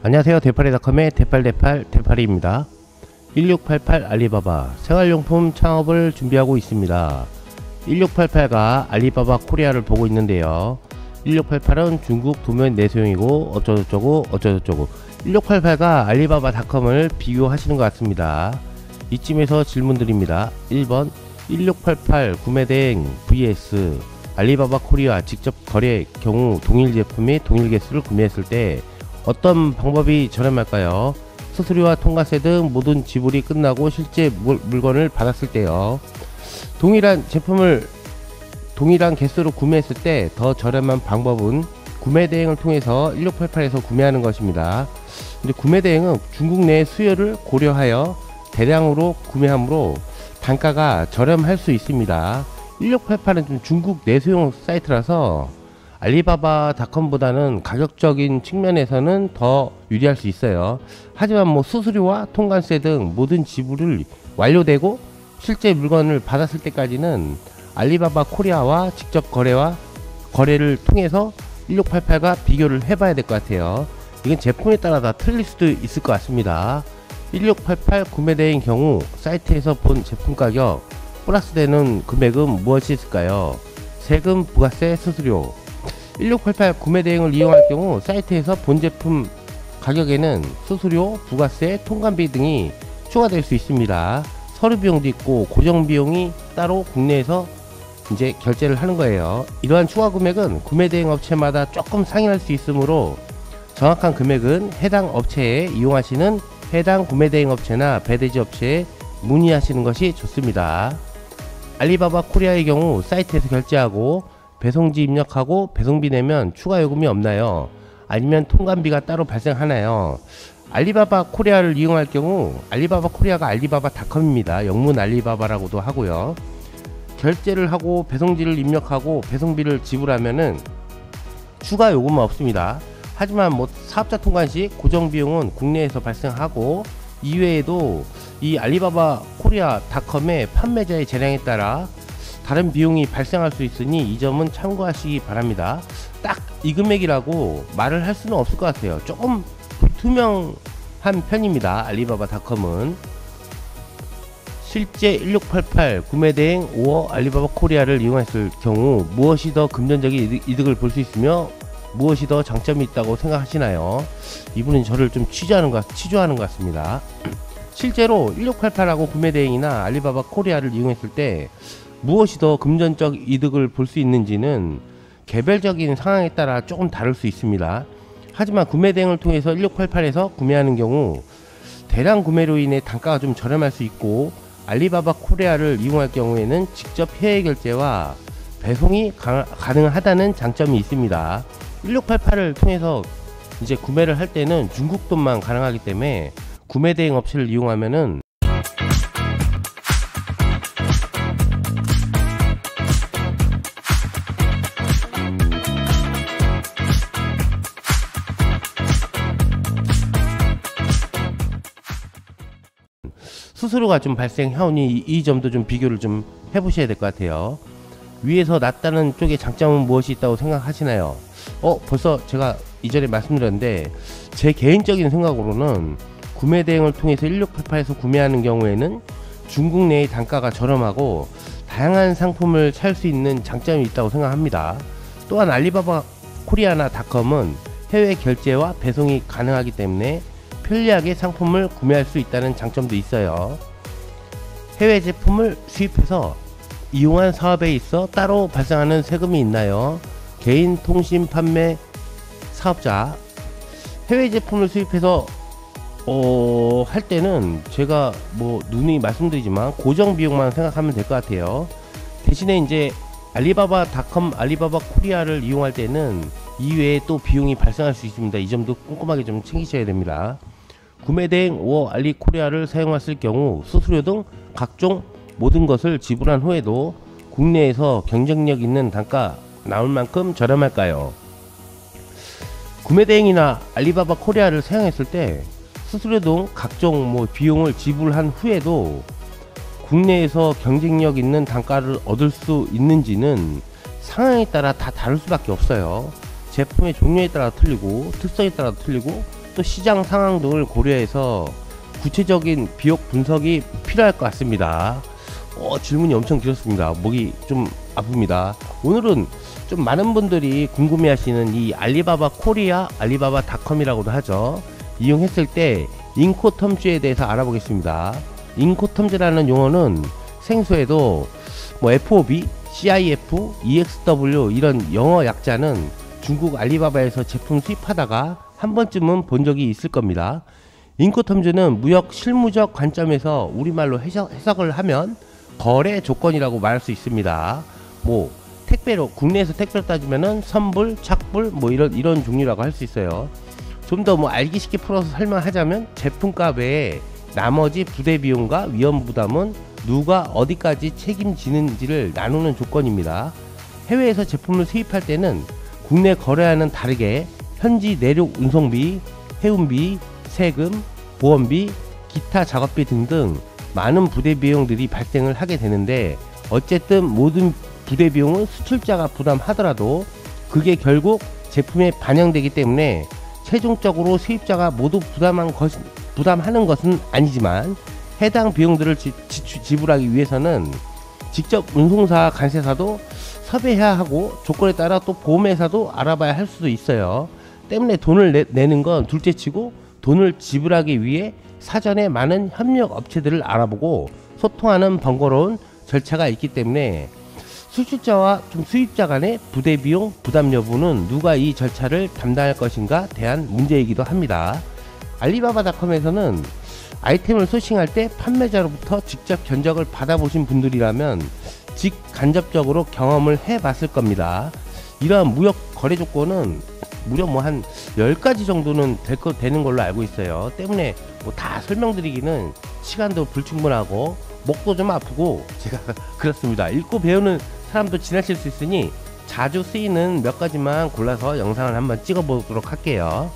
안녕하세요. 대파리닷컴의 대팔대팔입니다. 1688 알리바바 생활용품 창업을 준비하고 있습니다. 1688가 알리바바 코리아를 보고 있는데요. 1688은 중국 도면 내수용이고 어쩌고저쩌고 1688과 알리바바닷컴을 비교하시는 것 같습니다. 이쯤에서 질문드립니다. 1번 1688 구매대행 vs 알리바바 코리아 직접 거래 경우 동일 제품 및 동일 개수를 구매했을 때 어떤 방법이 저렴할까요? 수수료와 통관세 등 모든 지불이 끝나고 실제 물건을 받았을 때요. 동일한 제품을 동일한 개수로 구매했을 때 더 저렴한 방법은 구매대행을 통해서 1688에서 구매하는 것입니다. 근데 구매대행은 중국 내 수요를 고려하여 대량으로 구매하므로 단가가 저렴할 수 있습니다. 1688은 좀 중국 내수용 사이트라서 알리바바닷컴보다는 가격적인 측면에서는 더 유리할 수 있어요. 하지만 뭐 수수료와 통관세 등 모든 지불을 완료되고 실제 물건을 받았을 때까지는 알리바바 코리아와 직접 거래를 통해서 1688과 비교를 해봐야 될 것 같아요. 이건 제품에 따라 다 틀릴 수도 있을 것 같습니다. 1688 구매대행 경우 사이트에서 본 제품 가격 플러스 되는 금액은 무엇이 있을까요? 세금, 부가세, 수수료. 1688 구매대행을 이용할 경우 사이트에서 본 제품 가격에는 수수료, 부가세, 통관비 등이 추가될 수 있습니다. 서류 비용도 있고 고정 비용이 따로 국내에서 이제 결제를 하는 거예요. 이러한 추가 금액은 구매대행 업체마다 조금 상이할 수 있으므로 정확한 금액은 해당 업체에 이용하시는 해당 구매대행 업체나 배대지 업체에 문의하시는 것이 좋습니다. 알리바바 코리아의 경우 사이트에서 결제하고 배송지 입력하고 배송비 내면 추가 요금이 없나요? 아니면 통관비가 따로 발생하나요? 알리바바 코리아를 이용할 경우 알리바바 코리아가 알리바바닷컴입니다. 영문 알리바바라고도 하고요. 결제를 하고 배송지를 입력하고 배송비를 지불하면은 추가 요금은 없습니다. 하지만 뭐 사업자 통관시 고정 비용은 국내에서 발생하고 이외에도 이 알리바바 코리아닷컴의 판매자의 재량에 따라 다른 비용이 발생할 수 있으니 이 점은 참고하시기 바랍니다. 딱 이 금액이라고 말을 할 수는 없을 것 같아요. 조금 불투명한 편입니다. 알리바바닷컴은 실제 1688 구매대행 5호 알리바바 코리아를 이용했을 경우 무엇이 더 금전적인 이득을 볼 수 있으며 무엇이 더 장점이 있다고 생각하시나요? 이분은 저를 좀 취조하는 것 같습니다. 실제로 1688하고 구매대행이나 알리바바 코리아를 이용했을 때 무엇이 더 금전적 이득을 볼 수 있는지는 개별적인 상황에 따라 조금 다를 수 있습니다. 하지만 구매대행을 통해서 1688에서 구매하는 경우 대량 구매로 인해 단가가 좀 저렴할 수 있고 알리바바 코리아를 이용할 경우에는 직접 해외 결제와 배송이 가능하다는 장점이 있습니다. 1688을 통해서 이제 구매를 할 때는 중국 돈만 가능하기 때문에 구매대행 업체를 이용하면은 수수료가 좀 발생하오니 이 점도 좀 비교를 좀 해보셔야 될 것 같아요. 위에서 낮다는 쪽의 장점은 무엇이 있다고 생각하시나요? 벌써 제가 이전에 말씀드렸는데 제 개인적인 생각으로는 구매대행을 통해서 1688에서 구매하는 경우에는 중국 내의 단가가 저렴하고 다양한 상품을 살 수 있는 장점이 있다고 생각합니다. 또한 알리바바 코리아나 닷컴은 해외 결제와 배송이 가능하기 때문에 편리하게 상품을 구매할 수 있다는 장점도 있어요. 해외 제품을 수입해서 이용한 사업에 있어 따로 발생하는 세금이 있나요? 개인 통신 판매 사업자 해외 제품을 수입해서 할 때는 제가 뭐 누누이 말씀드리지만 고정 비용만 생각하면 될 것 같아요. 대신에 이제 알리바바닷컴 알리바바 코리아를 이용할 때는 이외에 또 비용이 발생할 수 있습니다. 이 점도 꼼꼼하게 좀 챙기셔야 됩니다. 구매대행 5호 알리코리아를 사용했을 경우 수수료 등 각종 모든 것을 지불한 후에도 국내에서 경쟁력 있는 단가 나올 만큼 저렴할까요? 구매대행이나 알리바바 코리아를 사용했을 때 수수료 등 각종 비용을 지불한 후에도 국내에서 경쟁력 있는 단가를 얻을 수 있는지는 상황에 따라 다 다를 수밖에 없어요. 제품의 종류에 따라 틀리고 특성에 따라 틀리고 또 시장 상황 등을 고려해서 구체적인 비용 분석이 필요할 것 같습니다. 질문이 엄청 길었습니다. 목이 좀 아픕니다. 오늘은 좀 많은 분들이 궁금해하시는 이 알리바바 코리아, 알리바바닷컴이라고도 하죠. 이용했을 때 인코텀즈에 대해서 알아보겠습니다. 인코텀즈라는 용어는 생소해도 FOB, CIF, EXW 이런 영어 약자는 중국 알리바바에서 제품 수입하다가 한 번쯤은 본 적이 있을 겁니다. 인코텀즈는 무역 실무적 관점에서 우리말로 해석을 하면 거래 조건이라고 말할 수 있습니다. 택배로, 국내에서 택배로 따지면은 선불, 착불 이런 종류라고 할 수 있어요. 좀 더 알기 쉽게 풀어서 설명하자면 제품값 외에 나머지 부대 비용과 위험 부담은 누가 어디까지 책임지는지를 나누는 조건입니다. 해외에서 제품을 수입할 때는 국내 거래와는 다르게 현지 내륙 운송비, 해운비, 세금, 보험비, 기타 작업비 등등 많은 부대 비용들이 발생을 하게 되는데, 어쨌든 모든 부대 비용은 수출자가 부담하더라도 그게 결국 제품에 반영되기 때문에 최종적으로 수입자가 모두 부담하는 것은 아니지만, 해당 비용들을 지불하기 위해서는 직접 운송사, 관세사도 섭외해야 하고 조건에 따라 또 보험회사도 알아봐야 할 수도 있어요. 때문에 돈을 내는 건 둘째치고 돈을 지불하기 위해 사전에 많은 협력 업체들을 알아보고 소통하는 번거로운 절차가 있기 때문에 수출자와 수입자 간의 부대 비용 부담 여부는 누가 이 절차를 담당할 것인가 대한 문제이기도 합니다. 알리바바닷컴에서는 아이템을 소싱할 때 판매자로부터 직접 견적을 받아보신 분들이라면 직간접적으로 경험을 해봤을 겁니다. 이러한 무역 거래 조건은 무려 한 10가지 정도는 되는 걸로 알고 있어요. 때문에 다 설명드리기는 시간도 불충분하고 목도 좀 아프고 제가 그렇습니다. 읽고 배우는 사람도 지나칠 수 있으니 자주 쓰이는 몇 가지만 골라서 영상을 한번 찍어 보도록 할게요.